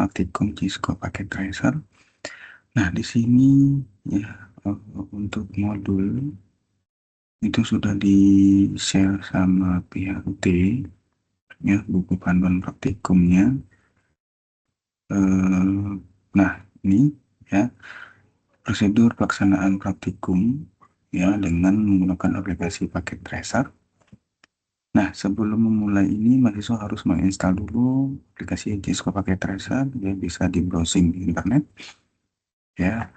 Praktikum Cisco pakai tracer. Nah, di sini ya untuk modul itu sudah di-share sama pihak UT ya, buku panduan praktikumnya. Nah, ini ya prosedur pelaksanaan praktikum ya dengan menggunakan aplikasi paket tracer. Nah, sebelum memulai ini mahasiswa harus menginstal dulu aplikasi Cisco paket tracer, ya bisa di browsing di internet ya.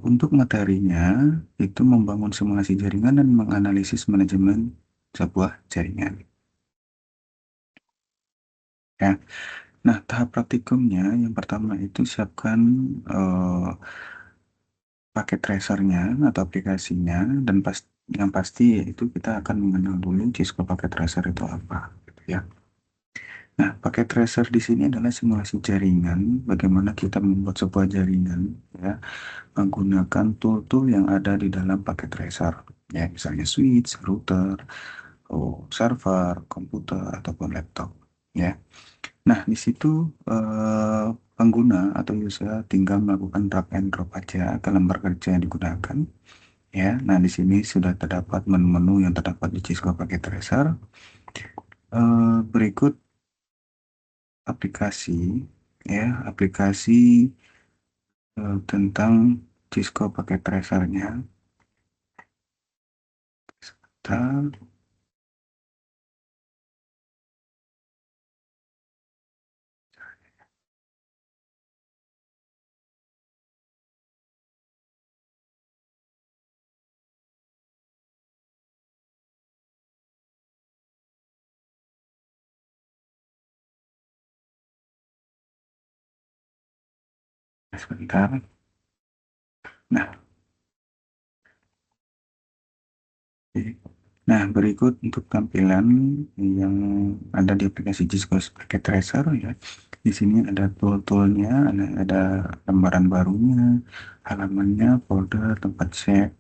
Untuk materinya itu membangun simulasi jaringan dan menganalisis manajemen sebuah jaringan ya. Nah, tahap praktikumnya yang pertama itu siapkan paket tracernya atau aplikasinya, dan yang pasti itu kita akan mengenal dulu Cisco paket tracer itu apa gitu ya. Nah, paket tracer di sini adalah simulasi jaringan, bagaimana kita membuat sebuah jaringan ya menggunakan tool-tool yang ada di dalam paket tracer ya, misalnya switch, router, server, komputer ataupun laptop ya. Nah, di situ pengguna atau user tinggal melakukan drag and drop aja ke lembar kerja yang digunakan ya. Nah, di sini sudah terdapat menu-menu yang terdapat di Cisco paket tracer. Berikut aplikasi ya, aplikasi tentang Cisco paket tracernya. Sebentar. Sebentar. Nah, oke. Nah, berikut untuk tampilan yang ada di aplikasi Cisco paket tracer ya. Di sini ada tool-toolnya, ada lembaran barunya, halamannya, folder, tempat save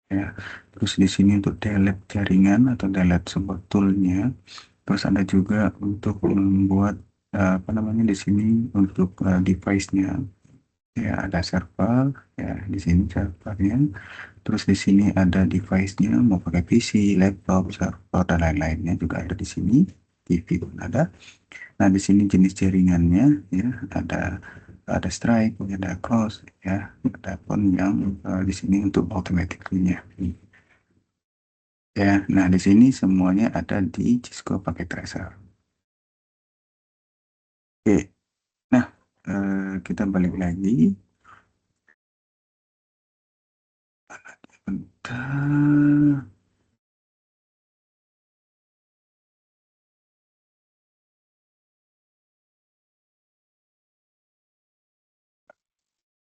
ya. Terus di sini untuk delete jaringan atau delete sebuah toolnya. Terus ada juga untuk membuat apa namanya di sini untuk device-nya ya, ada server ya, di sini servernya. Terus di sini ada device-nya, mau pakai PC, laptop, server dan lain-lainnya juga ada di sini. TV pun ada. Nah, di sini jenis jaringannya ya, ada strike, ada cross ya, ada pun yang di sini untuk automatically-nya. Ya, nah di sini semuanya ada di Cisco pakai tracer. Oke, nah kita balik lagi. Bentar.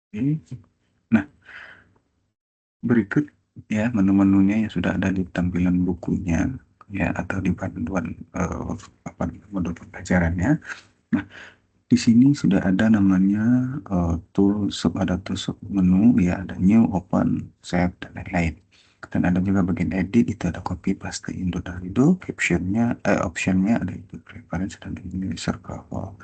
Oke. Nah, berikut ya menu-menunya yang sudah ada di tampilan bukunya ya, atau di panduan apa modul pembelajarannya. Nah, di sini sudah ada namanya tool sub, ada tool sub menu ya, ada new, open, save dan lain-lain. Dan ada juga bagian edit, itu ada copy paste into dari itu, captionnya optionnya ada itu preference dan ini survival.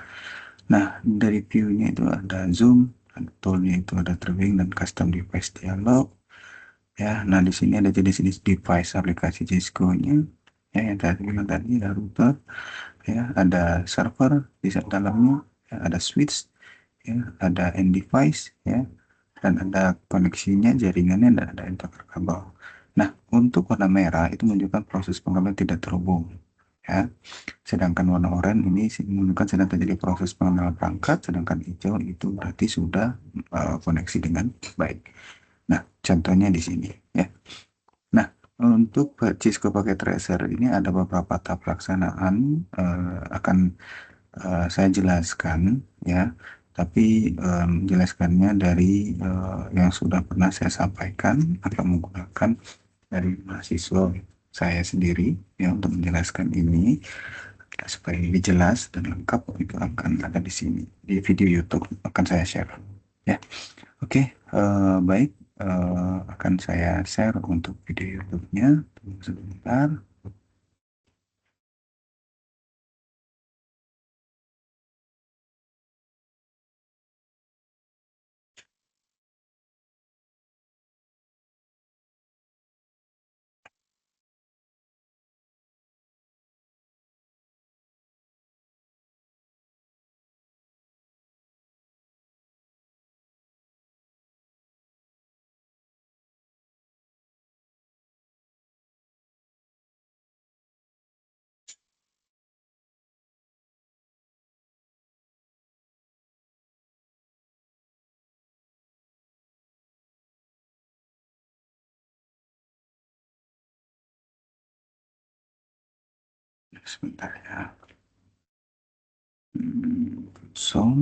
Nah, dari view-nya itu ada zoom, dan toolnya itu ada trimming dan custom device dialog. Ya, nah di sini ada jenis-jenis device aplikasi Cisco-nya. Ya, yang tadi bilang tadi ada router, ya, ada server di dalamnya, ya, ada switch, ya, ada end device, ya, dan ada koneksinya, jaringannya, dan ada interface kabel. Nah, untuk warna merah itu menunjukkan proses pengambilan tidak terhubung. Ya, sedangkan warna oranye ini menunjukkan sedang terjadi proses pengenalan perangkat, sedangkan hijau itu berarti sudah koneksi dengan baik. Nah, contohnya di sini ya. Nah, untuk Cisco pakai tracer ini ada beberapa tahap pelaksanaan, akan saya jelaskan ya. Tapi menjelaskannya dari yang sudah pernah saya sampaikan atau menggunakan dari mahasiswa saya sendiri ya, untuk menjelaskan ini supaya lebih jelas dan lengkap, itu akan ada di sini di video YouTube akan saya share ya. Oke, baik, akan saya share untuk video YouTube-nya. Tunggu sebentar. sebentar ya. Song.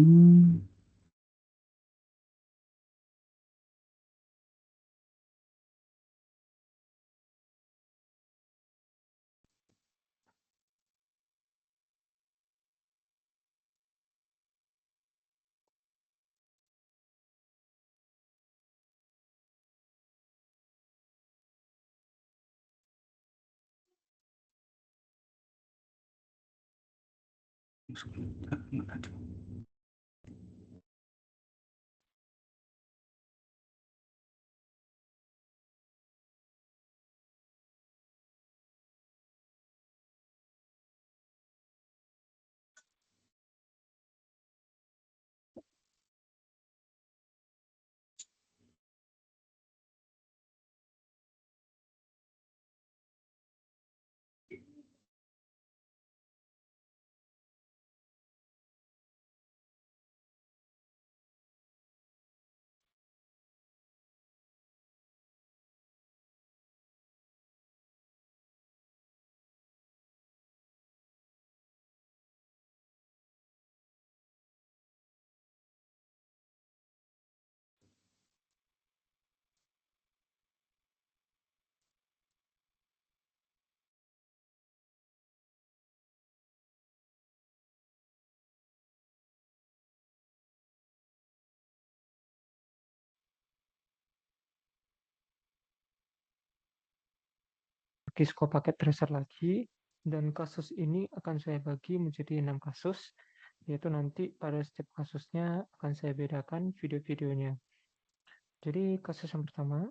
Sebentar, mana tuh? Kisco paket tracer lagi, dan kasus ini akan saya bagi menjadi 6 kasus, yaitu nanti pada setiap kasusnya akan saya bedakan video-videonya. Jadi kasus yang pertama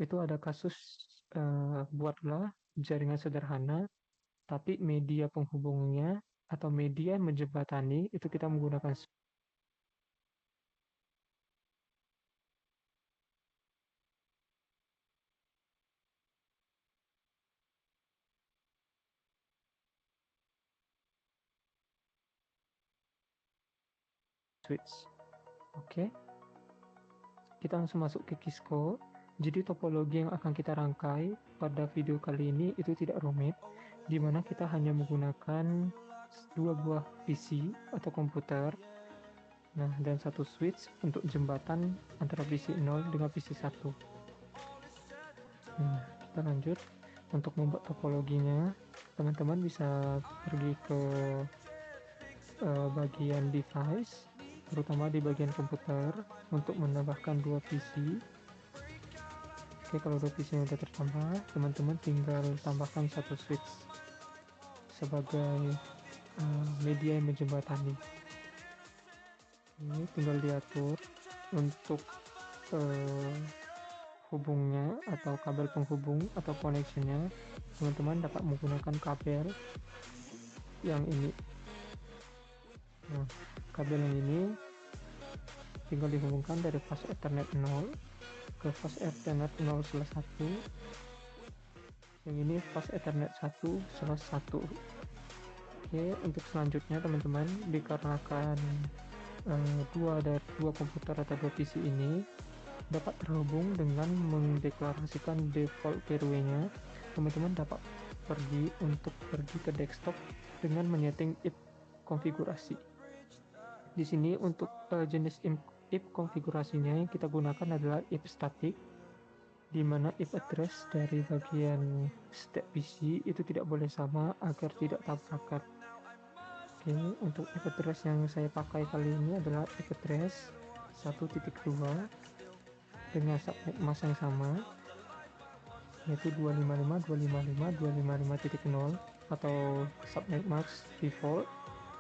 itu ada kasus buatlah jaringan sederhana, tapi media penghubungnya atau media yang menjembatani itu kita menggunakan switch. Oke, kita langsung masuk ke Kisco. Jadi topologi yang akan kita rangkai pada video kali ini itu tidak rumit, di mana kita hanya menggunakan dua buah PC atau komputer, nah, dan satu switch untuk jembatan antara PC 0 dengan PC 1. Nah, kita lanjut. Untuk membuat topologinya, teman-teman bisa pergi ke bagian device, terutama di bagian komputer, untuk menambahkan dua PC. Oke, kalau dua PC nya sudah tertambah, teman-teman tinggal tambahkan satu switch sebagai media yang menjembatani. Ini tinggal diatur untuk hubungnya atau kabel penghubung atau connectionnya. Teman-teman dapat menggunakan kabel yang ini. Nah, kabel yang ini tinggal dihubungkan dari fast Ethernet 0 ke fast Ethernet 0/1. Yang ini fast Ethernet 1/1. Oke, untuk selanjutnya teman-teman, dikarenakan dua komputer atau dua PC ini dapat terhubung dengan mendeklarasikan default gateway-nya, teman-teman dapat pergi ke desktop dengan menyeting if konfigurasi. Di sini untuk jenis if konfigurasinya yang kita gunakan adalah if static, di mana if address dari bagian stack PC itu tidak boleh sama agar tidak tabrakan. Oke, untuk if address yang saya pakai kali ini adalah if address 1.2 dengan subnet mask yang sama, yaitu 255.255.255.0 atau subnet mask default.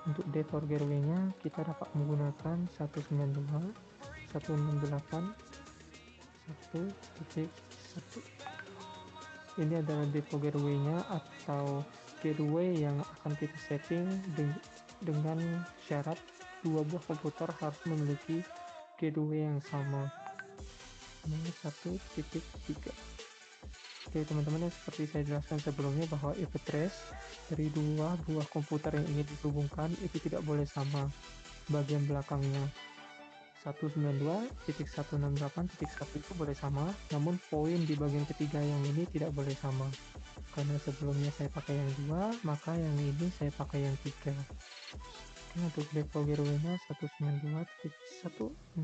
Untuk default gateway-nya kita dapat menggunakan 192.168.1.1. Ini adalah default gateway-nya atau gateway yang akan kita setting dengan syarat dua buah komputer harus memiliki gateway yang sama. Ini 1.3. Oke teman-teman, seperti saya jelaskan sebelumnya bahwa if address dari dua buah komputer yang ingin dihubungkan itu tidak boleh sama bagian belakangnya. 192.168.1 itu boleh sama, namun poin di bagian ketiga yang ini tidak boleh sama. Karena sebelumnya saya pakai yang 2, maka yang ini saya pakai yang 3. Oke, untuk default gateway-nya 192.168.1.1.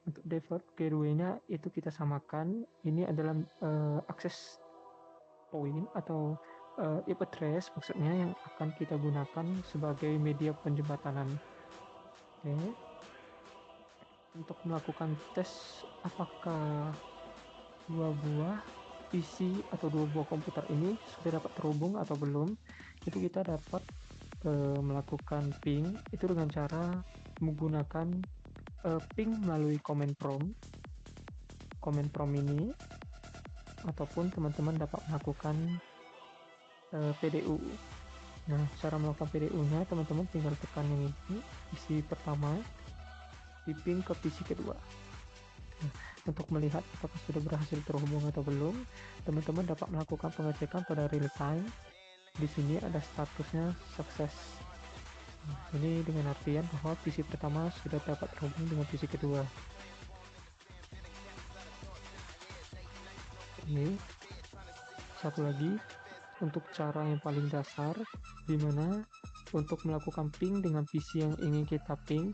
Untuk default gateway-nya itu kita samakan. Ini adalah akses point atau IP address maksudnya yang akan kita gunakan sebagai media penjembatanan. Oke. Untuk melakukan tes apakah dua buah PC atau dua buah komputer ini sudah dapat terhubung atau belum, itu kita dapat melakukan ping itu dengan cara menggunakan ping melalui command prompt ini, ataupun teman-teman dapat melakukan PDU. Nah, cara melakukan PDU-nya teman-teman tinggal tekan yang ini, PC pertama, di ping ke PC kedua. Nah, untuk melihat apakah sudah berhasil terhubung atau belum, teman-teman dapat melakukan pengecekan pada real time. Di sini ada statusnya sukses. Nah, ini dengan artian bahwa PC pertama sudah dapat terhubung dengan PC kedua. Ini satu lagi untuk cara yang paling dasar, di mana untuk melakukan ping dengan PC yang ingin kita ping,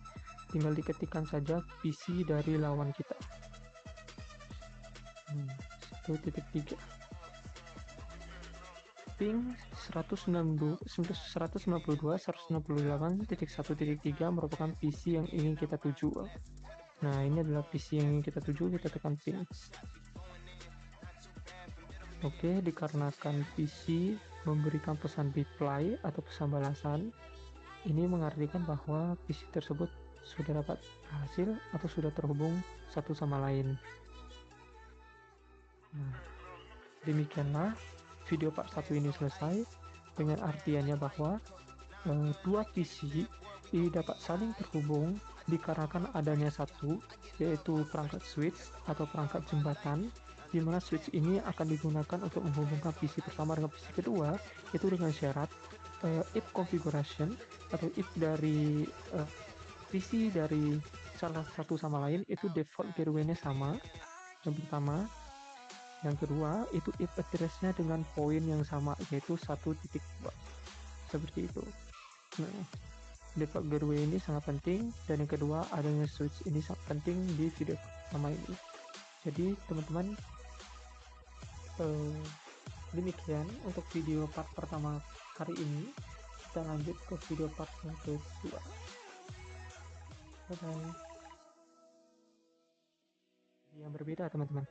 tinggal diketikkan saja PC dari lawan kita. 1.3 ping 192.168.1.3 merupakan PC yang ingin kita tuju. Nah, ini adalah PC yang ingin kita tuju, kita tekan ping. Oke, dikarenakan PC memberikan pesan reply atau pesan balasan, ini mengartikan bahwa PC tersebut sudah dapat berhasil atau sudah terhubung satu sama lain. Nah, demikianlah video part 1 ini selesai, dengan artiannya bahwa dua PC ini dapat saling terhubung dikarenakan adanya satu, yaitu perangkat switch atau perangkat jembatan, di mana switch ini akan digunakan untuk menghubungkan PC pertama dengan PC kedua, itu dengan syarat if configuration atau if dari PC dari salah satu sama lain itu default gateway-nya sama. Yang pertama. Yang kedua, itu if address-nya dengan poin yang sama, yaitu 1.2. Seperti itu. Nah, default gateway ini sangat penting, dan yang kedua, adanya switch ini sangat penting di video pertama ini. Jadi, teman-teman, demikian untuk video part pertama hari ini. Kita lanjut ke video part yang kedua. Bye-bye. Yang berbeda, teman-teman.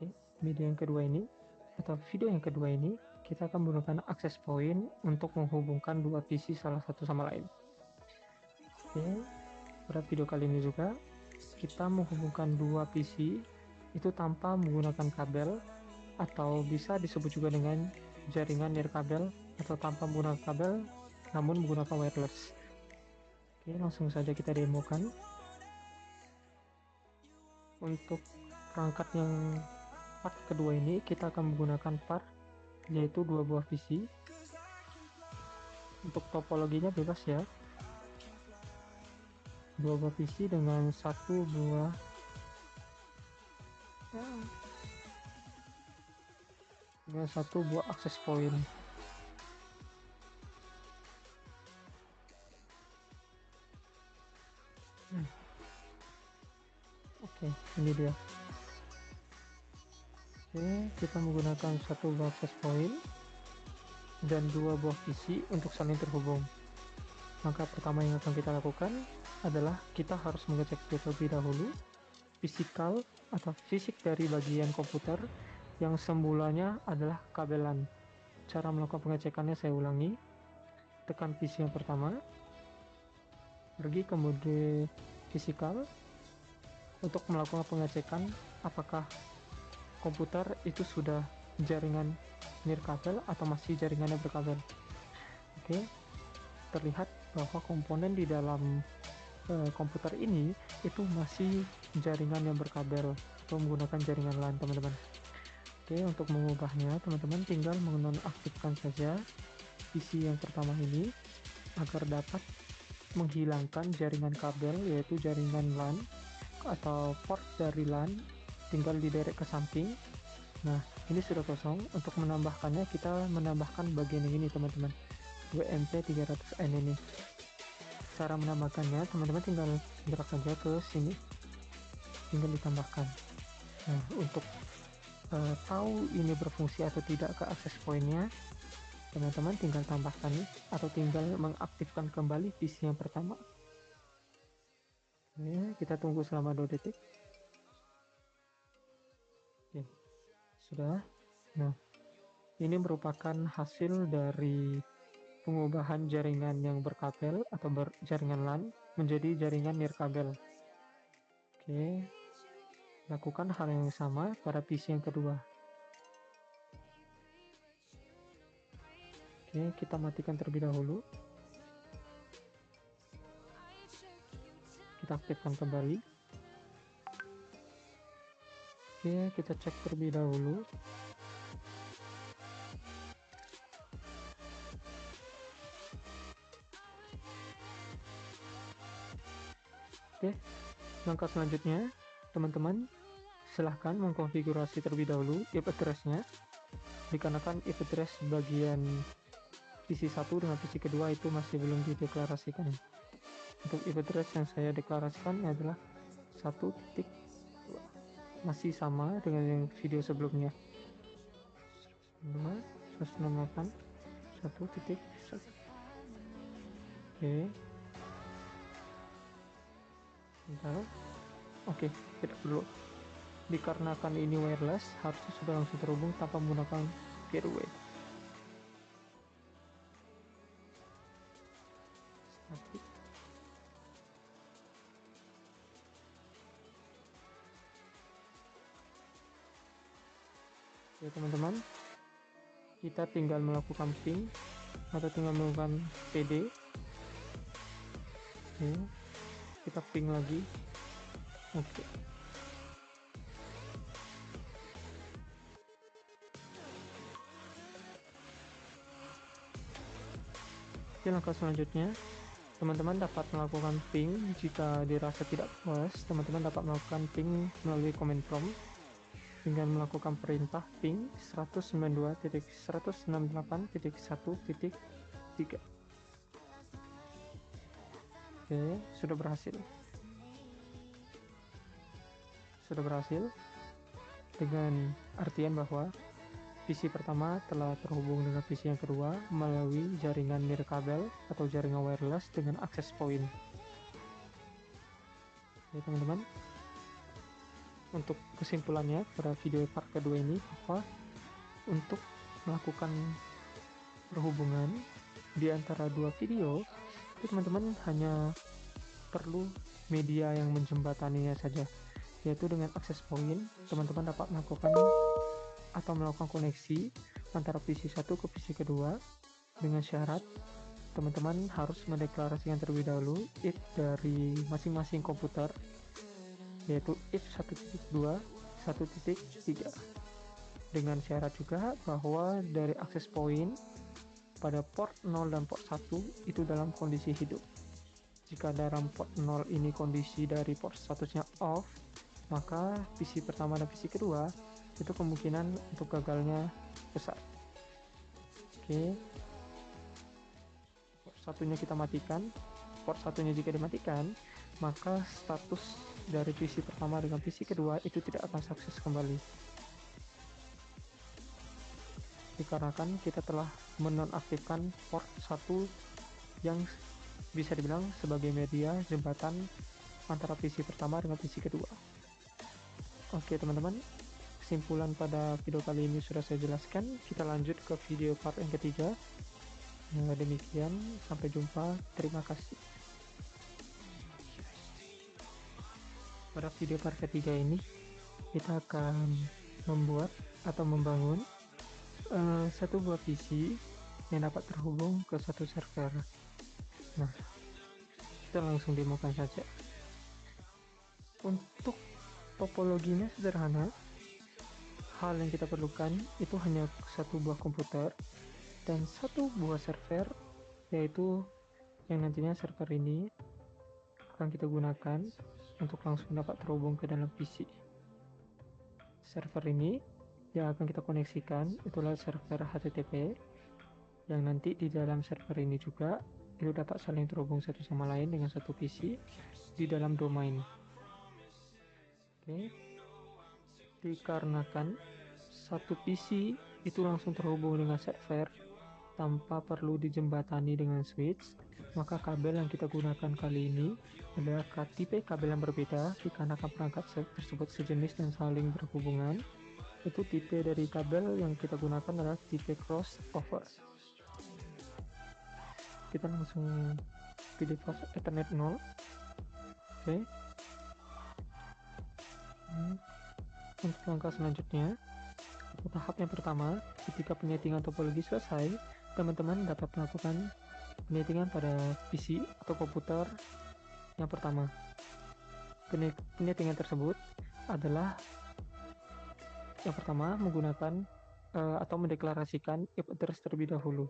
Oke, video yang kedua ini atau video yang kedua ini kita akan menggunakan access point untuk menghubungkan dua PC salah satu sama lain. Oke, pada video kali ini juga kita menghubungkan dua PC itu tanpa menggunakan kabel, atau bisa disebut juga dengan jaringan nirkabel, atau tanpa menggunakan kabel namun menggunakan wireless. Oke, langsung saja kita demokan. Untuk perangkat yang part kedua ini kita akan menggunakan part yaitu dua buah PC. Untuk topologinya bebas ya, dua buah PC dengan satu buah akses point. Oke, ini dia. Oke, kita menggunakan satu buah access point dan dua buah PC untuk saling terhubung. Langkah pertama yang akan kita lakukan adalah kita harus mengecek terlebih dahulu fisikal atau fisik dari bagian komputer yang semulanya adalah kabelan. Cara melakukan pengecekannya saya ulangi. Tekan PC yang pertama, pergi ke mode fisikal untuk melakukan pengecekan apakah komputer itu sudah jaringan nirkabel atau masih jaringannya berkabel. Oke, terlihat bahwa komponen di dalam komputer ini itu masih jaringan yang berkabel atau menggunakan jaringan LAN, teman-teman. Oke, untuk mengubahnya teman-teman tinggal menonaktifkan saja PC yang pertama ini. agar dapat menghilangkan jaringan kabel, yaitu jaringan LAN atau port dari LAN, tinggal diderek ke samping. Nah, ini sudah kosong. Untuk menambahkannya, kita menambahkan bagian ini, teman-teman. WMP300N ini. Cara menambahkannya, teman-teman tinggal gerak saja ke sini, tinggal ditambahkan. Nah, untuk tahu ini berfungsi atau tidak ke access point-nya, teman-teman tinggal tambahkan atau tinggal mengaktifkan kembali PC yang pertama. Oke, kita tunggu selama 2 detik. Oke, sudah. Nah, ini merupakan hasil dari pengubahan jaringan yang berkabel atau jaringan LAN menjadi jaringan nirkabel. Oke, lakukan hal yang sama pada PC yang kedua. Oke, kita matikan terlebih dahulu. Kita aktifkan kembali. Oke, kita cek terlebih dahulu. Oke, langkah selanjutnya, teman-teman silahkan mengkonfigurasi terlebih dahulu IP address-nya, dikarenakan IP address bagian PC 1 dengan PC kedua itu masih belum dideklarasikan. Untuk IP address yang saya deklarasikan adalah 1.2, masih sama dengan yang video sebelumnya, 168 1.1. Oke, bentar. Oke, tidak perlu, dikarenakan ini wireless harusnya sudah langsung terhubung tanpa menggunakan gateway. Static. Ya teman-teman, kita tinggal melakukan ping atau tinggal melakukan PD. Oke, kita ping lagi. Oke, langkah selanjutnya, teman-teman dapat melakukan ping. Jika dirasa tidak puas, teman-teman dapat melakukan ping melalui command prompt dengan melakukan perintah ping 192.168.1.3. Oke, sudah berhasil. Dengan artian bahwa PC pertama telah terhubung dengan PC yang kedua melalui jaringan nirkabel atau jaringan wireless dengan access point. Ya teman-teman, untuk kesimpulannya pada video part kedua ini, bahwa untuk melakukan perhubungan di antara dua video, itu teman-teman hanya perlu media yang menjembataninya saja, yaitu dengan access point. Teman-teman dapat melakukan atau melakukan koneksi antara PC 1 ke PC kedua dengan syarat teman-teman harus mendeklarasikan terlebih dahulu IP dari masing-masing komputer, yaitu IP 1.2, 1.3, dengan syarat juga bahwa dari access point pada port 0 dan port 1 itu dalam kondisi hidup. Jika dalam port 0 ini kondisi dari port statusnya off, maka PC pertama dan PC kedua itu kemungkinan untuk gagalnya besar. Oke, port satunya kita matikan. Port satunya jika dimatikan, maka status dari PC pertama dengan PC kedua itu tidak akan sukses kembali, dikarenakan kita telah menonaktifkan port 1 yang bisa dibilang sebagai media jembatan antara PC pertama dengan PC kedua. Oke teman-teman, kesimpulan pada video kali ini sudah saya jelaskan. Kita lanjut ke video part yang ketiga. Demikian, sampai jumpa, terima kasih. Pada video part ketiga ini kita akan membuat atau membangun satu buah PC yang dapat terhubung ke satu server. Nah, kita langsung demokan saja. Untuk topologinya sederhana. Hal yang kita perlukan itu hanya satu buah komputer dan satu buah server, yaitu yang nantinya server ini akan kita gunakan untuk langsung dapat terhubung ke dalam PC. Server ini yang akan kita koneksikan itulah server HTTP, yang nanti di dalam server ini juga itu dapat saling terhubung satu sama lain dengan satu PC di dalam domain. Oke, dikarenakan satu PC itu langsung terhubung dengan server tanpa perlu dijembatani dengan switch, maka kabel yang kita gunakan kali ini adalah tipe kabel yang berbeda dikarenakan perangkat tersebut sejenis dan saling berhubungan. Itu tipe dari kabel yang kita gunakan adalah tipe crossover. Kita langsung pilih pos Ethernet 0. Oke. Untuk langkah selanjutnya, tahap yang pertama, ketika penyetingan topologi selesai, teman-teman dapat melakukan penyetingan pada PC atau komputer yang pertama. Penyetingan tersebut adalah yang pertama menggunakan atau mendeklarasikan IP address terlebih dahulu.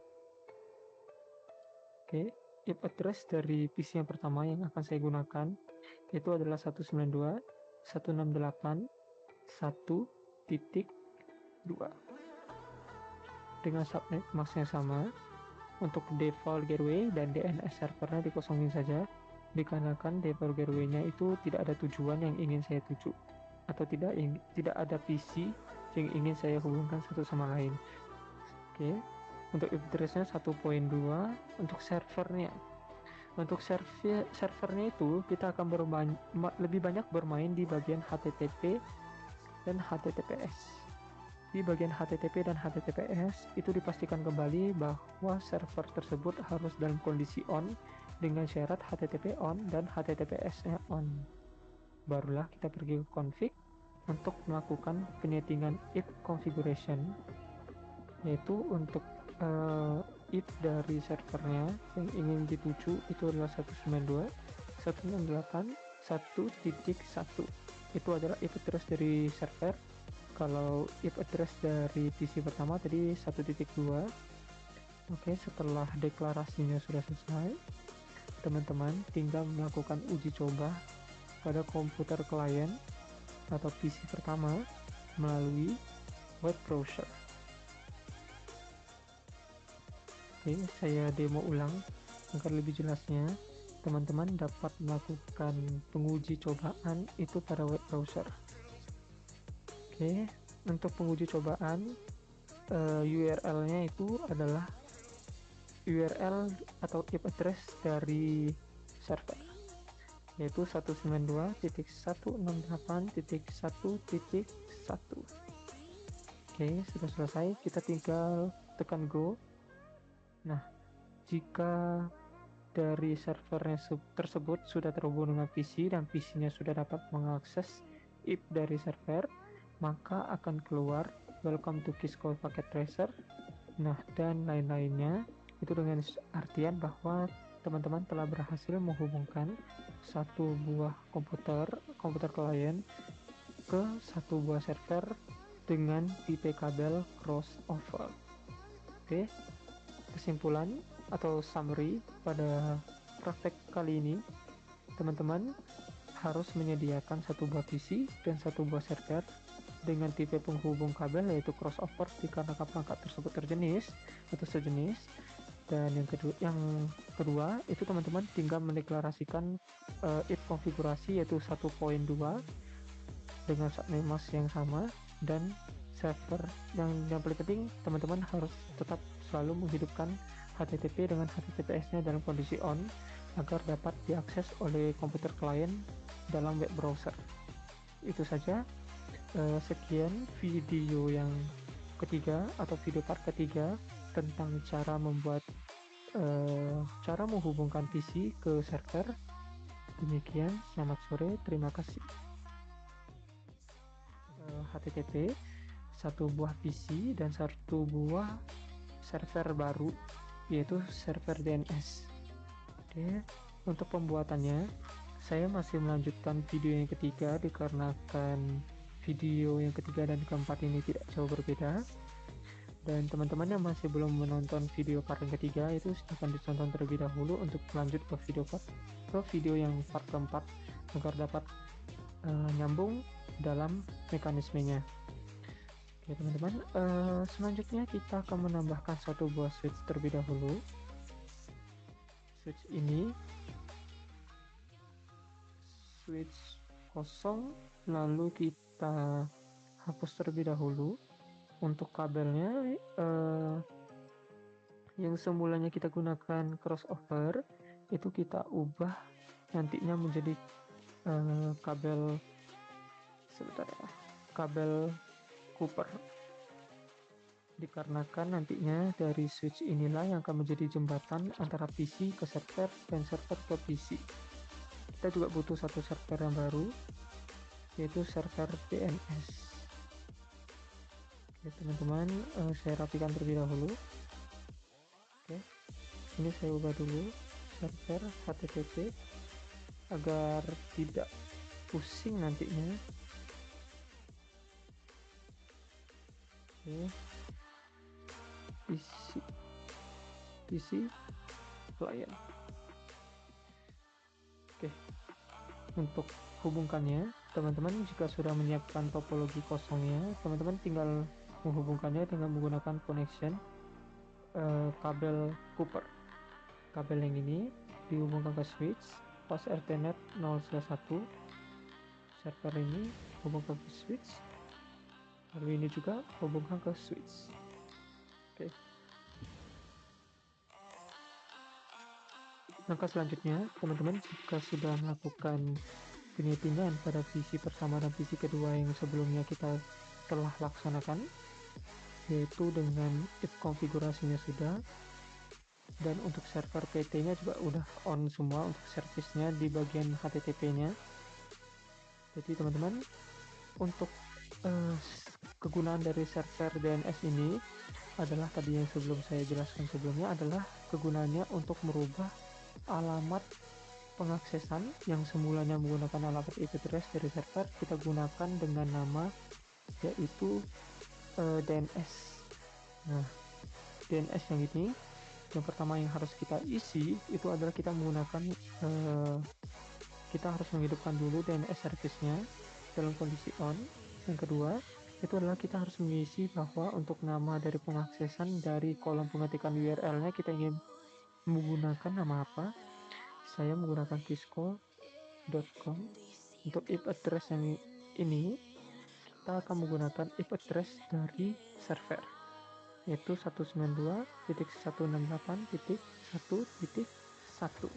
Oke, IP address dari PC yang pertama yang akan saya gunakan itu adalah 192.168.1.2 dengan subnet mask yang sama. Untuk default gateway dan DNS servernya dikosongin saja, dikarenakan default gateway-nya itu tidak ada tujuan yang ingin saya tuju atau tidak ada PC yang ingin saya hubungkan satu sama lain. Oke, untuk IP address-nya 1.2. Untuk servernya, servernya itu kita akan lebih banyak bermain di bagian HTTP dan HTTPS. Di bagian HTTP dan HTTPS itu dipastikan kembali bahwa server tersebut harus dalam kondisi on dengan syarat HTTP on dan HTTPS-nya on. Barulah kita pergi ke config untuk melakukan penyetingan IP configuration, yaitu untuk IP dari servernya yang ingin dituju itu adalah 192.168.1.1. Itu adalah IP address dari server. Kalau IP address dari PC pertama tadi 1.2. Oke, setelah deklarasinya sudah selesai, teman-teman tinggal melakukan uji coba pada komputer klien atau PC pertama melalui web browser. Oke, saya demo ulang agar lebih jelasnya. Teman-teman dapat melakukan penguji cobaan itu pada web browser. Oke, untuk penguji cobaan URL-nya itu adalah URL atau IP address dari server, yaitu 192.168.1.1. Oke, sudah selesai. Kita tinggal tekan go. Nah, jika dari servernya tersebut sudah terhubung dengan PC dan PC-nya sudah dapat mengakses IP dari server, maka akan keluar welcome to Kisco Packet Tracer. Nah, dan lain-lainnya itu dengan artian bahwa teman-teman telah berhasil menghubungkan satu buah komputer klien ke satu buah server dengan tipe kabel crossover. Oke, kesimpulan atau summary pada praktek kali ini, teman-teman harus menyediakan satu buah PC dan satu buah server dengan tipe penghubung kabel yaitu crossover dikarenakan perangkat tersebut sejenis. Dan yang kedua itu teman-teman tinggal mendeklarasikan IP konfigurasi yaitu 1.2 dengan subnet mask yang sama, dan server yang paling penting teman-teman harus tetap selalu menghidupkan HTTP dengan HTTPS-nya dalam kondisi on agar dapat diakses oleh komputer klien dalam web browser. Itu saja. Sekian video yang ketiga atau video part ketiga tentang cara menghubungkan PC ke server. Demikian, selamat sore, terima kasih. HTTP, satu buah PC dan satu buah server baru yaitu server DNS. Oke, untuk pembuatannya saya masih melanjutkan video yang ketiga dikarenakan video yang ketiga dan keempat ini tidak jauh berbeda. Dan teman-teman yang masih belum menonton video part yang ketiga itu silahkan ditonton terlebih dahulu untuk lanjut ke video yang part keempat agar dapat nyambung dalam mekanismenya. Oke teman-teman, selanjutnya kita akan menambahkan satu buah switch terlebih dahulu. Switch ini switch kosong, lalu kita hapus terlebih dahulu. Untuk kabelnya yang semulanya kita gunakan crossover itu kita ubah nantinya menjadi kabel sebentar ya, kabel Cooper, dikarenakan nantinya dari switch inilah yang akan menjadi jembatan antara PC ke server dan server ke PC. Kita juga butuh satu server yang baru, yaitu server DNS. Oke teman-teman, saya rapikan terlebih dahulu. Oke, ini saya ubah dulu server HTTP agar tidak pusing nantinya. Oke, PC client. Oke, untuk hubungkannya, teman-teman jika sudah menyiapkan topologi kosongnya, teman-teman tinggal menghubungkannya dengan menggunakan connection kabel Cooper. Kabel yang ini dihubungkan ke switch pas Ethernet 0/1. Server ini hubungkan ke switch, lalu ini juga hubungkan ke switch. Oke. Langkah selanjutnya, teman-teman jika sudah melakukan penyettingan pada PC pertama dan PC kedua yang sebelumnya kita telah laksanakan, yaitu dengan if konfigurasinya sudah, dan untuk server PT-nya juga udah on semua untuk servisnya di bagian HTTP-nya. Jadi teman-teman, untuk kegunaan dari server DNS ini adalah tadi yang sebelum saya jelaskan sebelumnya, adalah kegunaannya untuk merubah alamat pengaksesan yang semulanya menggunakan alamat IP address dari server, kita gunakan dengan nama yaitu DNS. Nah, DNS yang ini yang pertama yang harus kita isi itu adalah kita menggunakan kita harus menghidupkan dulu DNS service-nya dalam kondisi on. Yang kedua itu adalah kita harus mengisi bahwa untuk nama dari pengaksesan dari kolom pengetikan URL-nya kita ingin menggunakan nama apa. Saya menggunakan kisco.com. Untuk IP address yang ini kita akan menggunakan IP address dari server, yaitu 192.168.1.1.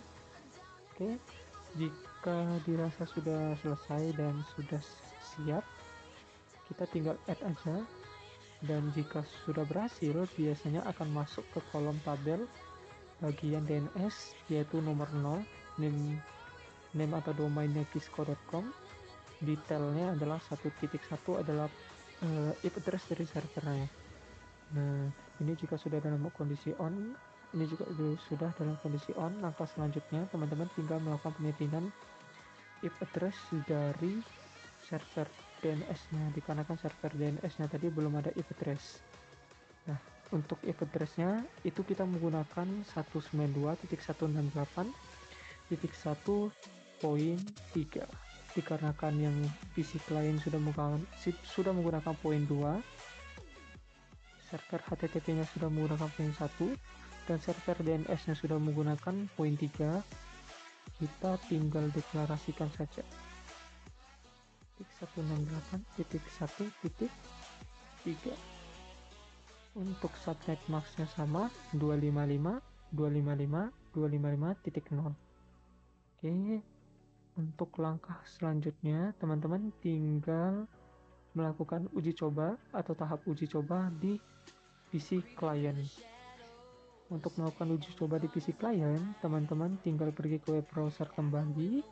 Oke, jika dirasa sudah selesai dan sudah siap, kita tinggal add aja, dan jika sudah berhasil biasanya akan masuk ke kolom tabel bagian DNS yaitu nomor 0, name atau domainnya kisco.com, detailnya adalah 1.1 adalah IP address dari servernya. Nah, ini jika sudah dalam kondisi on, ini juga sudah dalam kondisi on. Langkah selanjutnya, teman-teman tinggal melakukan penyettingan IP address dari server DNS-nya, dikarenakan server DNS-nya tadi belum ada IP address. Nah, untuk IP address-nya itu kita menggunakan 192.168.1.3. Dikarenakan yang PC client sudah menggunakan poin 2, server HTTP-nya sudah menggunakan poin 1, dan server DNS-nya sudah menggunakan poin 3, kita tinggal deklarasikan saja 168.1.3. Untuk subnet mask-nya sama 255.255.255.0. Oke, untuk langkah selanjutnya teman-teman tinggal melakukan uji coba atau tahap uji coba di PC client. Untuk melakukan uji coba di PC client, teman-teman tinggal pergi ke web browser kembali.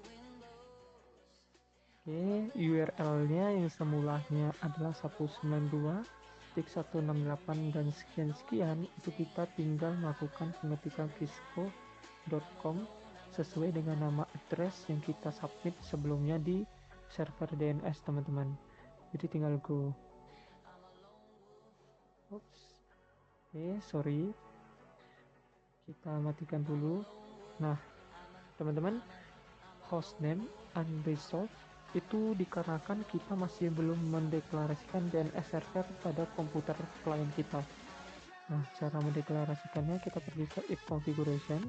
Oke, URL-nya yang semulanya adalah 192.168 dan sekian-sekian, itu kita tinggal melakukan pengetikan kisco.com sesuai dengan nama address yang kita submit sebelumnya di server DNS teman-teman. Jadi tinggal go. Oops. Oke, sorry, kita matikan dulu. Nah, teman-teman, hostname unresolved itu dikarenakan kita masih belum mendeklarasikan DNS server pada komputer klien kita. Nah, cara mendeklarasikannya kita pergi ke if configuration.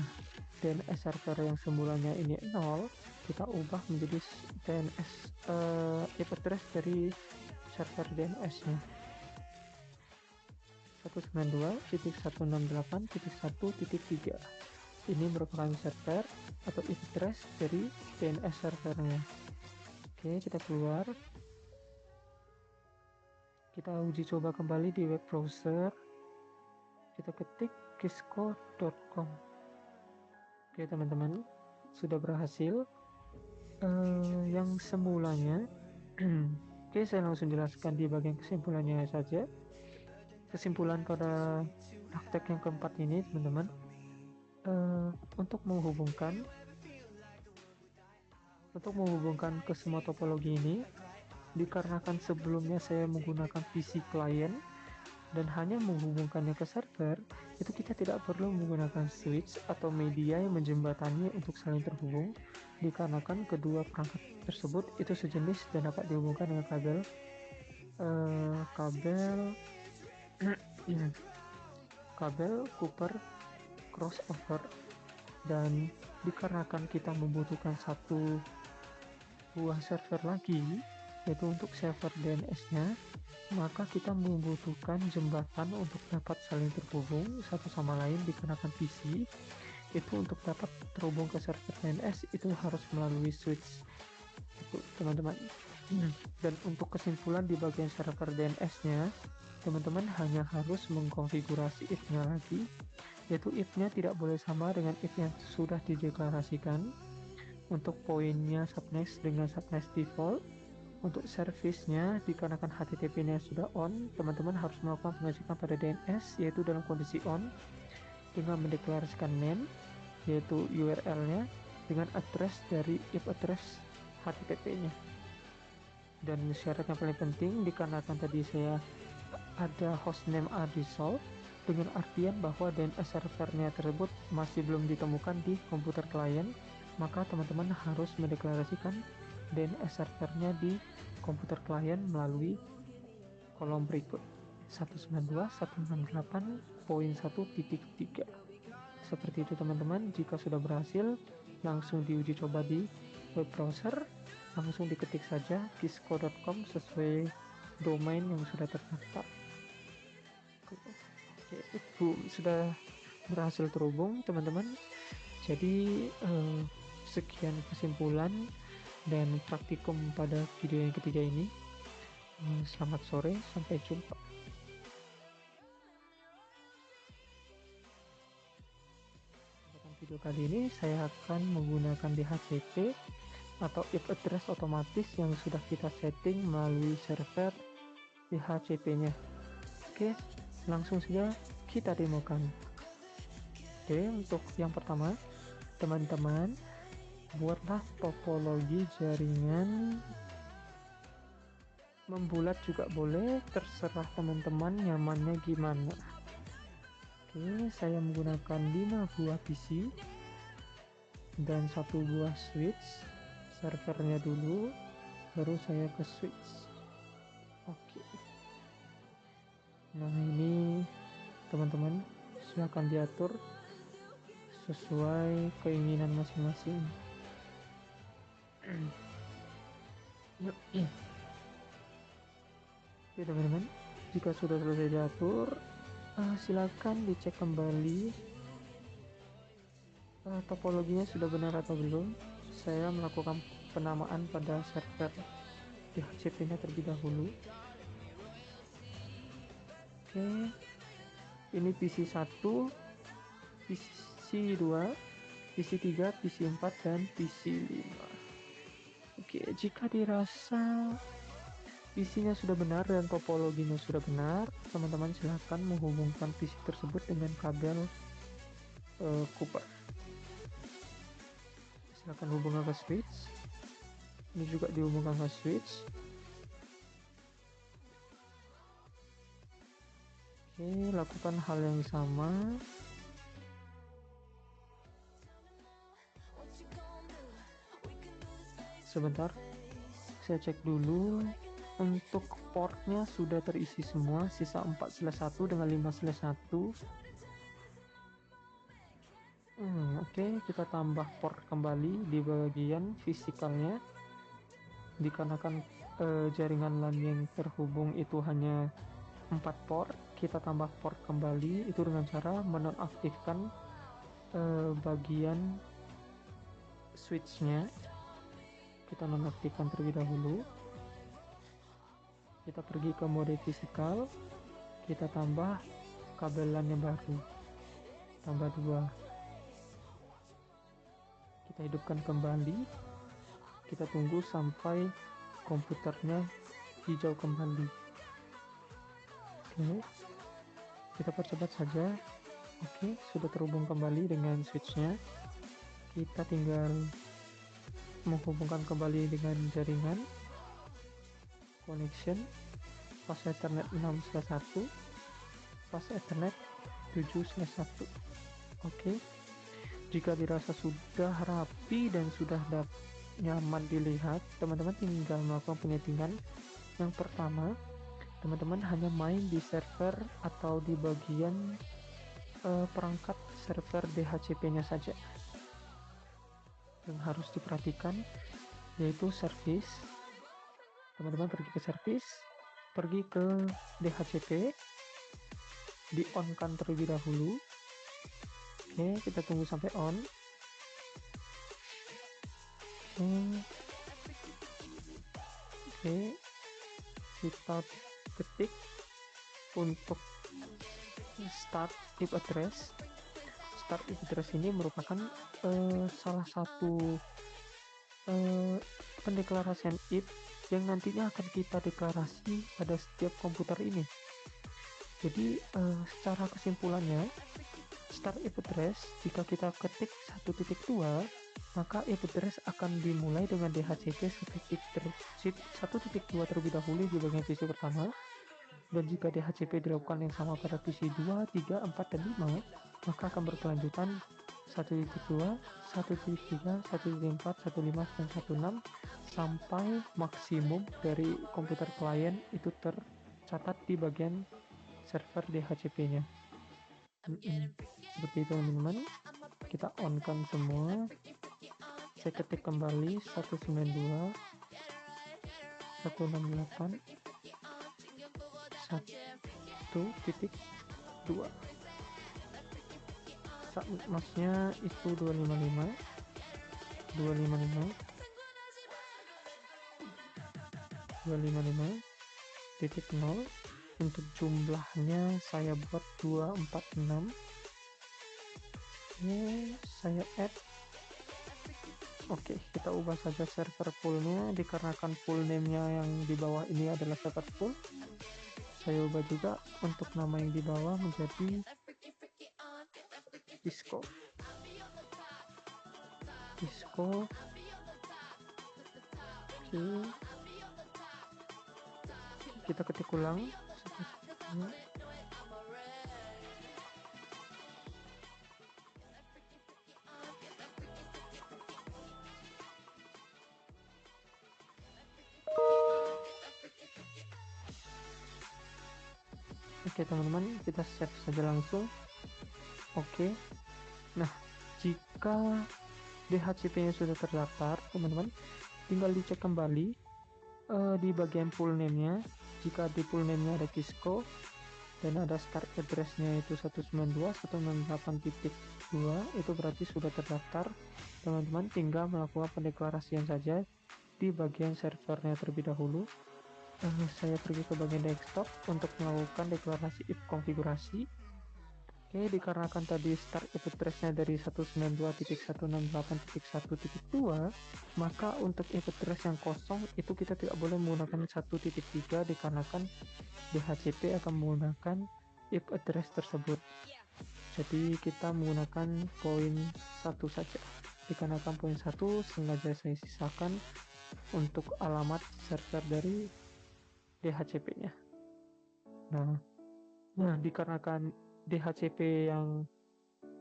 Nah, DNS server yang semulanya ini 0, kita ubah menjadi DNS IP address dari server DNS-nya 192.168.1.3. Ini merupakan server atau IP address dari DNS servernya. Oke, kita keluar. Kita uji coba kembali di web browser. Kita ketik kisco.com. Oke, teman-teman, sudah berhasil. Yang semulanya, oke, saya langsung jelaskan di bagian kesimpulannya saja. Kesimpulan pada praktek yang keempat ini, teman-teman, untuk menghubungkan ke semua topologi ini, dikarenakan sebelumnya saya menggunakan PC client dan hanya menghubungkannya ke server, itu kita tidak perlu menggunakan switch atau media yang menjembatani untuk saling terhubung, dikarenakan kedua perangkat tersebut itu sejenis dan dapat dihubungkan dengan kabel kabel kabel Cooper crossover. Dan dikarenakan kita membutuhkan satu buah server lagi, yaitu untuk server DNS-nya, maka kita membutuhkan jembatan untuk dapat saling terhubung satu sama lain. Dikenakan PC itu untuk dapat terhubung ke server DNS itu harus melalui switch itu, teman-teman. Dan untuk kesimpulan di bagian server DNS-nya, teman-teman hanya harus mengkonfigurasi if-nya lagi, yaitu if-nya tidak boleh sama dengan if yang sudah dideklarasikan. Untuk poinnya subnext dengan subnext default. Untuk service-nya, dikarenakan HTTP-nya sudah on, teman-teman harus melakukan pengecekan pada DNS, yaitu dalam kondisi on, dengan mendeklarasikan name, yaitu URL-nya, dengan address dari IP address HTTP-nya. Dan syarat yang paling penting, dikarenakan tadi saya ada hostname unresolved, dengan artian bahwa DNS servernya tersebut masih belum ditemukan di komputer klien, maka teman-teman harus mendeklarasikan DNS servernya di komputer klien melalui kolom berikut 192.168.1.3. Seperti itu, teman-teman. Jika sudah berhasil, langsung diuji coba di web browser, langsung diketik saja kisco.com sesuai domain yang sudah terdaftar. Oke, boom, sudah berhasil terhubung, teman-teman. Jadi sekian kesimpulan dan praktikum pada video yang ketiga ini. Selamat sore, sampai jumpa. Dalam video kali ini saya akan menggunakan DHCP atau IP address otomatis yang sudah kita setting melalui server DHCP-nya. Oke, langsung saja kita demokan. Oke, untuk yang pertama, teman-teman buatlah topologi jaringan membulat juga boleh, terserah teman-teman nyamannya gimana. Oke, saya menggunakan 5 buah PC dan 1 buah switch. Servernya dulu, baru saya ke switch. Oke, nah ini teman-teman silahkan diatur sesuai keinginan masing-masing. Oke, teman-teman, jika sudah selesai diatur, silakan dicek kembali topologinya sudah benar atau belum. Saya melakukan penamaan pada server DHCP-nya terlebih dahulu. Oke, ini PC1, PC2, PC3, PC4, dan PC5. Oke, jika dirasa PC-nya sudah benar dan topologinya sudah benar, teman-teman silahkan menghubungkan PC tersebut dengan kabel Cooper. Silahkan hubungkan ke switch. Ini juga dihubungkan ke switch. Oke, lakukan hal yang sama. Sebentar, saya cek dulu. Untuk portnya sudah terisi semua, sisa 4/1 dengan 5/1. Oke, kita tambah port kembali di bagian fisikalnya. Dikarenakan jaringan LAN yang terhubung itu hanya 4 port, kita tambah port kembali itu dengan cara menonaktifkan bagian switchnya. Kita nonaktifkan terlebih dahulu. Kita pergi ke mode fisikal, kita tambah kabel LAN yang baru, tambah 2. Kita hidupkan kembali, kita tunggu sampai komputernya hijau kembali. Oke, kita percepat saja. Oke, sudah terhubung kembali dengan switchnya. Kita tinggal menghubungkan kembali dengan jaringan connection pas Ethernet 6/1, pas Ethernet 7/1. Oke, jika dirasa sudah rapi dan sudah nyaman dilihat, teman-teman tinggal melakukan penyetingan. Yang pertama, teman-teman hanya main di server atau di bagian perangkat server DHCP-nya saja. Yang harus diperhatikan yaitu service. Teman-teman pergi ke service, pergi ke DHCP, di-on-kan terlebih dahulu. Oke, kita tunggu sampai on. Oke, kita ketik untuk start IP address. Start IP address ini merupakan salah satu pendeklarasian IP yang nantinya akan kita deklarasi pada setiap komputer ini. Jadi secara kesimpulannya, start IP address jika kita ketik 1.2, maka IP address akan dimulai dengan DHCP 1.2 terlebih dahulu di bagian PC pertama. Dan jika DHCP dilakukan yang sama pada PC 2, 3, 4, dan 5, maka akan berkelanjutan 1.2, 1.3, 1.4, 1.5, dan 1.6 sampai maksimum dari komputer klien itu tercatat di bagian server DHCP-nya. Seperti itu teman-teman. Kita on-kan semua. Saya ketik kembali 192, 168, 1.2. Masnya itu 255, 255, 255.0. Untuk jumlahnya saya buat 246. Saya add. Oke, kita ubah saja server poolnya, dikarenakan pool name-nya yang di bawah ini adalah server pool. Saya ubah juga untuk nama yang di bawah menjadi Disco. Oke, kita ketik ulang. Oke teman-teman, kita save saja langsung. Oke, nah jika DHCP nya sudah terdaftar, teman-teman tinggal dicek kembali di bagian pool name-nya. Jika di pool name-nya ada Cisco dan ada start address-nya itu 192.168.2, itu berarti sudah terdaftar. Teman-teman tinggal melakukan pendeklarasian saja di bagian servernya terlebih dahulu. Saya pergi ke bagian desktop untuk melakukan deklarasi IP konfigurasi. Oke, dikarenakan tadi start IP address-nya dari 192.168.1.2, maka untuk IP address yang kosong itu kita tidak boleh menggunakan 1.3 dikarenakan DHCP akan menggunakan IP address tersebut. Jadi kita menggunakan poin 1 saja. Dikarenakan poin 1 sengaja saya sisakan untuk alamat server dari DHCP-nya. Nah, Nah, dikarenakan DHCP yang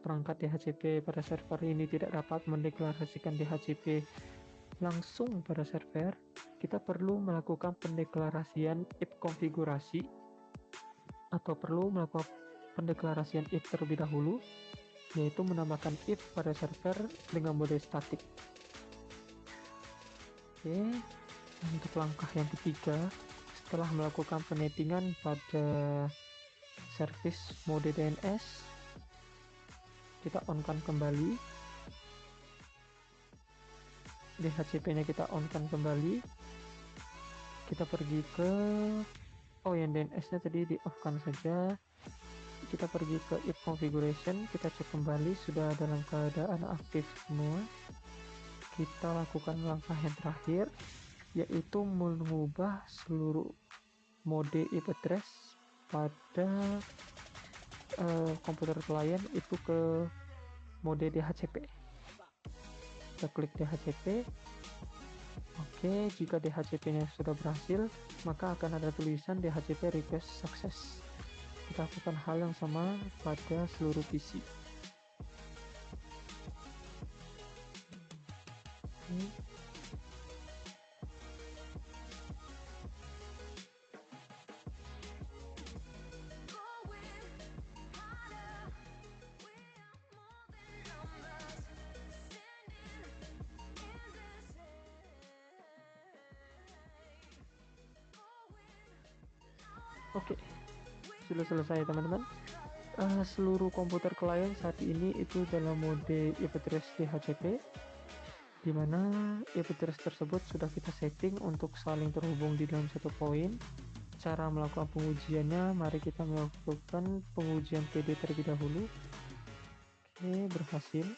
perangkat DHCP pada server ini tidak dapat mendeklarasikan DHCP langsung pada server, kita perlu melakukan pendeklarasian if konfigurasi atau perlu melakukan pendeklarasian if terlebih dahulu, yaitu menambahkan if pada server dengan mode statik. Oke, untuk langkah yang ketiga, setelah melakukan penettingan pada service mode DNS, kita on-kan kembali, DHCP-nya kita on-kan kembali, kita pergi ke yang DNS-nya tadi di off-kan saja, kita pergi ke if configuration, kita cek kembali sudah dalam keadaan aktif semua. Kita lakukan langkah yang terakhir, yaitu mengubah seluruh mode IP address pada komputer klien itu ke mode DHCP. Kita klik DHCP. Oke, jika DHCP-nya sudah berhasil, maka akan ada tulisan DHCP request success. Kita lakukan hal yang sama pada seluruh PC. Oke, sudah selesai teman-teman. Seluruh komputer klien saat ini itu dalam mode IP address DHCP, di mana IP address tersebut sudah kita setting untuk saling terhubung di dalam satu poin. Cara melakukan pengujiannya, mari kita melakukan pengujian PD terlebih dahulu. Oke, berhasil.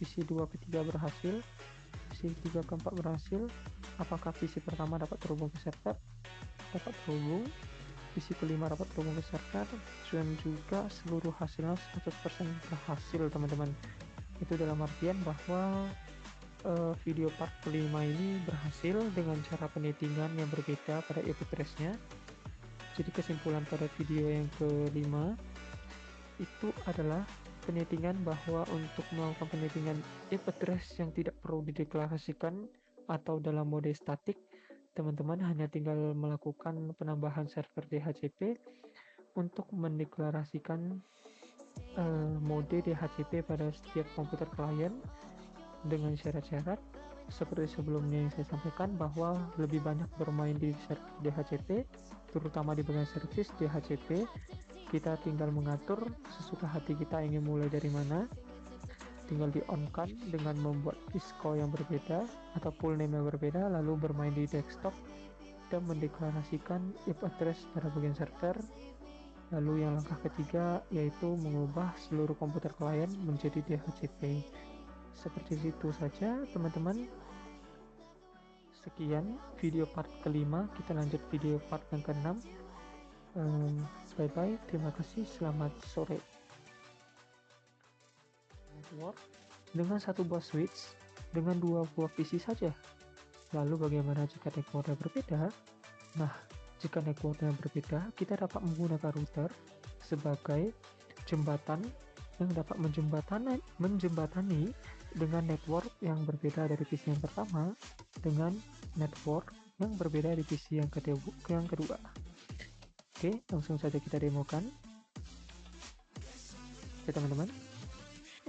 PC 2 ke 3 berhasil, PC 3 ke 4 berhasil. Apakah PC pertama dapat terhubung ke server? Dapat terhubung. PC kelima dapat terhubung ke server, dan juga seluruh hasilnya 100% berhasil teman-teman. Itu dalam artian bahwa video part kelima ini berhasil dengan cara penettingan yang berbeda pada IP address-nya. Jadi kesimpulan pada video yang kelima itu adalah penettingan bahwa untuk melakukan penettingan IP address yang tidak perlu dideklarasikan atau dalam mode statik, teman-teman hanya tinggal melakukan penambahan server DHCP untuk mendeklarasikan mode DHCP pada setiap komputer klien dengan syarat-syarat seperti sebelumnya yang saya sampaikan, bahwa lebih banyak bermain di server DHCP, terutama di bagian service DHCP. Kita tinggal mengatur sesuka hati kita ingin mulai dari mana, tinggal di on kan dengan membuat disco yang berbeda atau full name yang berbeda, lalu bermain di desktop dan mendeklarasikan IP address pada bagian server. Lalu yang langkah ketiga yaitu mengubah seluruh komputer klien menjadi DHCP. Seperti itu saja teman-teman. Sekian video part kelima, kita lanjut video part yang keenam. Bye bye, terima kasih, selamat sore. Network dengan satu buah switch dengan dua buah PC saja. Lalu bagaimana jika networknya berbeda? Nah, jika networknya berbeda, kita dapat menggunakan router sebagai jembatan yang dapat menjembatani dengan network yang berbeda dari PC yang pertama dengan network yang berbeda di PC yang kedua. Oke, langsung saja kita demokan. Oke teman-teman,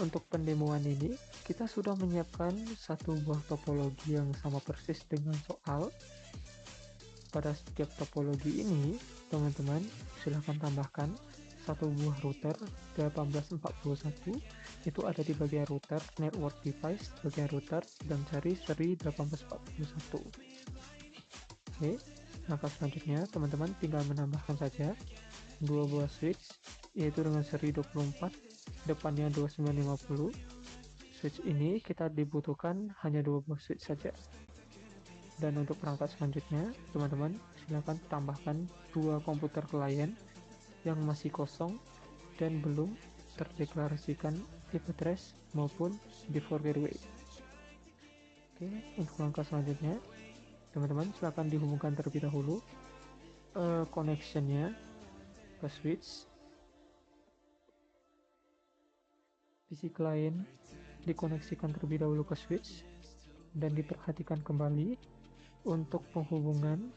untuk pendemoan ini kita sudah menyiapkan satu buah topologi yang sama persis dengan soal. Pada setiap topologi ini, teman-teman silahkan tambahkan satu buah router 1841, itu ada di bagian router network device, bagian router, dan cari seri 1841. Oke, langkah selanjutnya teman-teman tinggal menambahkan saja dua buah switch, yaitu dengan seri 24, depannya 2950. Switch ini kita dibutuhkan hanya dua buah switch saja. Dan untuk perangkat selanjutnya, teman-teman silakan tambahkan dua komputer klien yang masih kosong dan belum terdeklarasikan IP address maupun default gateway. Oke, untuk langkah selanjutnya, teman-teman silakan dihubungkan terlebih dahulu connectionnya ke switch. PC klien dikoneksikan terlebih dahulu ke switch dan diperhatikan kembali untuk penghubungan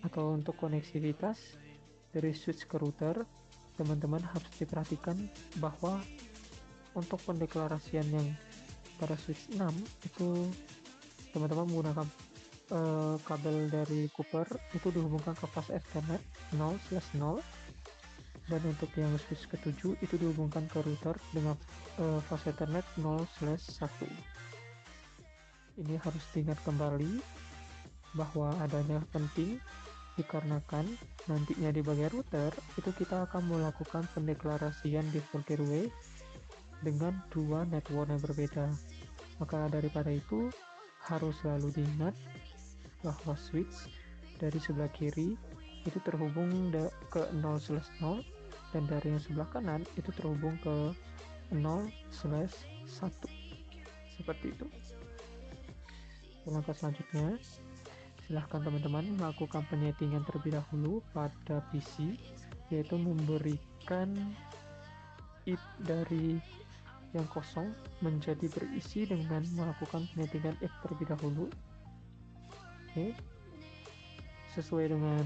atau untuk koneksivitas dari switch ke router. Teman-teman harus diperhatikan bahwa untuk pendeklarasian yang pada switch 6 itu teman-teman menggunakan kabel dari Cooper itu dihubungkan ke fast Ethernet 0/0, dan untuk yang switch ke-7 itu dihubungkan ke router dengan fast Ethernet 0/1. Ini harus diingat kembali bahwa adanya penting dikarenakan nantinya di bagian router itu kita akan melakukan pendeklarasian default gateway dengan dua network yang berbeda. Maka daripada itu harus selalu diingat bahwa switch dari sebelah kiri itu terhubung ke 0/0 dan dari yang sebelah kanan itu terhubung ke 0/1. Seperti itu. Langkah selanjutnya, silahkan teman-teman melakukan penyetingan terlebih dahulu pada PC, yaitu memberikan IP dari yang kosong menjadi berisi dengan melakukan penyetingan IP terlebih dahulu. Oke. Sesuai dengan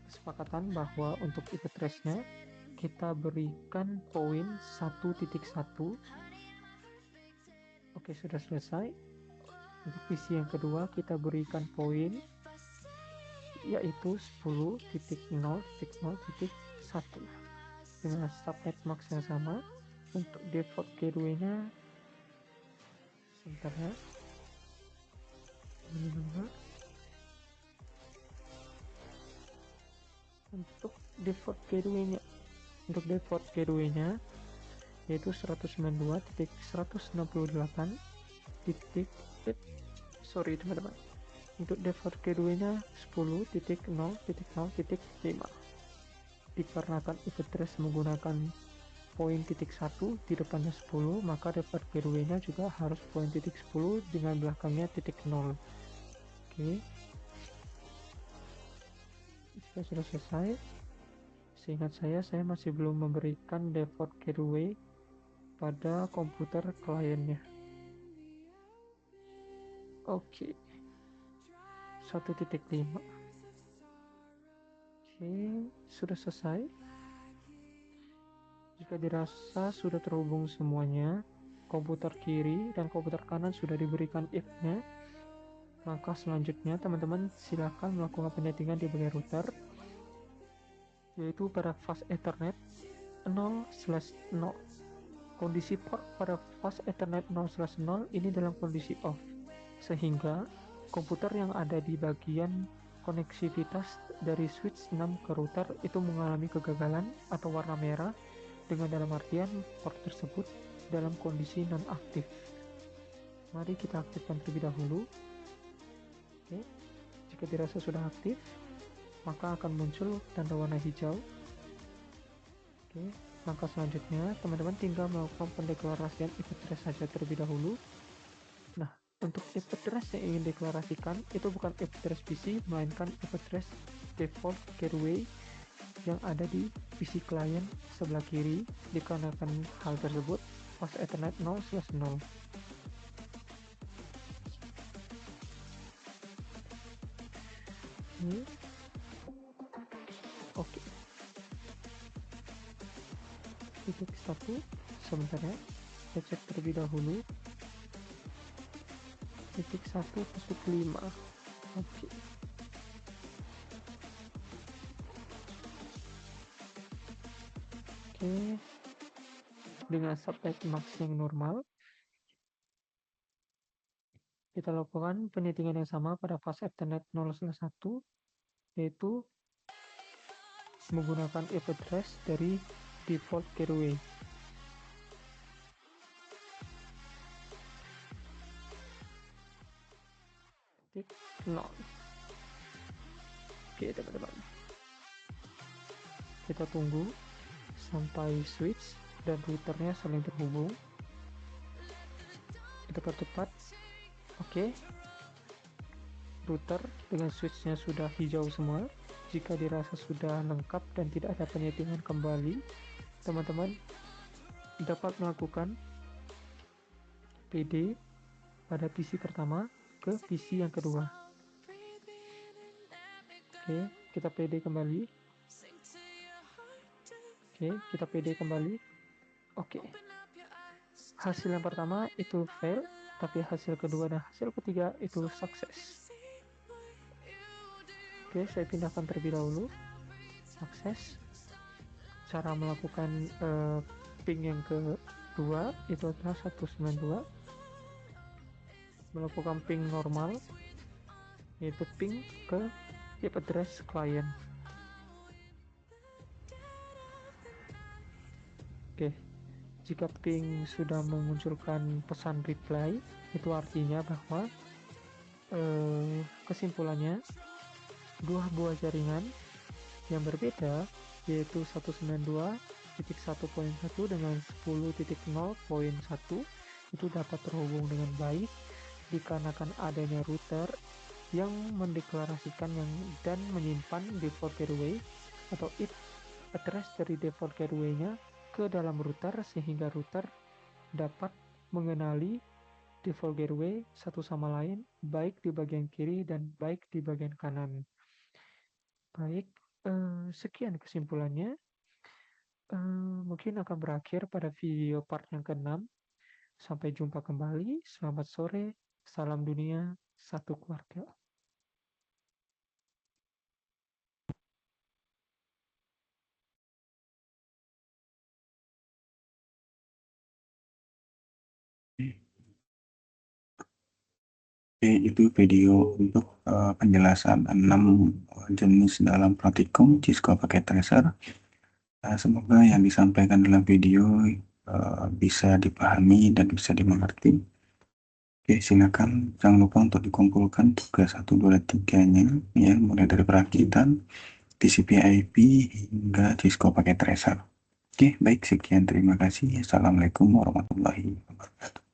kesepakatan bahwa untuk IP address-nya kita berikan poin 1.1. Oke, sudah selesai. Untuk PC yang kedua kita berikan poin yaitu 10.0.0.1 dengan subnet max yang sama. Untuk default gateway-nya sebentar ya. Untuk default gateway-nya yaitu 192.168 titik sorry teman-teman. Untuk default gateway-nya 10.0.0.5. Dikarenakan IP address menggunakan poin titik 1 di depannya 10, maka default gateway-nya juga harus poin titik 10 dengan belakangnya titik 0. Oke. Jika sudah selesai, seingat saya masih belum memberikan default gateway pada komputer kliennya. Oke. 1.5. Oke, sudah selesai. Jika dirasa sudah terhubung semuanya, komputer kiri dan komputer kanan sudah diberikan IP-nya, langkah selanjutnya teman-teman silakan melakukan penyetingan di bagian router, yaitu pada fast Ethernet 0/0. Kondisi port pada fast Ethernet 0/0 ini dalam kondisi off, sehingga komputer yang ada di bagian koneksivitas dari switch 6 ke router itu mengalami kegagalan atau warna merah, dengan dalam artian port tersebut dalam kondisi non-aktif. Mari kita aktifkan terlebih dahulu. Oke. Jika dirasa sudah aktif, maka akan muncul tanda warna hijau. Oke. Langkah selanjutnya, teman-teman tinggal melakukan pendeklarasian IP address saja terlebih dahulu. Nah, untuk IP address yang ingin deklarasikan itu bukan IP address PC, melainkan IP address default gateway yang ada di PC klien sebelah kiri. Dikarenakan hal tersebut, fast Ethernet 0/0. Oke. Titik 1 sebentar ya, kita cek terlebih dahulu. Titik 1.5. Oke. Oke. Dengan subnet max yang normal, kita lakukan penyetingan yang sama pada fast Ethernet 0/1, yaitu menggunakan IP address dari default gateway. Titik 0. Oke teman-teman, kita tunggu sampai switch dan routernya saling terhubung. Kita percepat. Oke. Router dengan switchnya sudah hijau semua. Jika dirasa sudah lengkap dan tidak ada penyetingan kembali, teman-teman dapat melakukan PD pada PC pertama ke PC yang kedua. Oke, kita PD kembali. Oke, kita PD kembali. Oke. Hasil yang pertama itu fail, tapi hasil kedua dan hasil ketiga itu sukses. Oke, saya pindahkan terlebih dahulu. Sukses. Cara melakukan ping yang kedua itu adalah 192. Melakukan ping normal, yaitu ping ke IP address client. Oke, jika ping sudah memunculkan pesan reply, itu artinya bahwa kesimpulannya dua buah jaringan yang berbeda, yaitu 192.1.1 dengan 10.0.1 itu dapat terhubung dengan baik dikarenakan adanya router yang mendeklarasikan dan menyimpan default gateway atau IP address dari default gateway-nya ke dalam router, sehingga router dapat mengenali default gateway satu sama lain, baik di bagian kiri dan baik di bagian kanan. Baik, sekian kesimpulannya. Mungkin akan berakhir pada video part yang ke-6. Sampai jumpa kembali. Selamat sore. Salam dunia, satu keluarga. Oke, itu video untuk penjelasan 6 jenis dalam praktikum Cisco Packet Tracer. Semoga yang disampaikan dalam video bisa dipahami dan bisa dimengerti. Oke, silakan jangan lupa untuk dikumpulkan tugas 1, 2, 3-nya, ya, mulai dari perakitan, TCP/IP hingga Cisco Packet Tracer. Oke, baik, sekian, terima kasih. Assalamualaikum warahmatullahi wabarakatuh.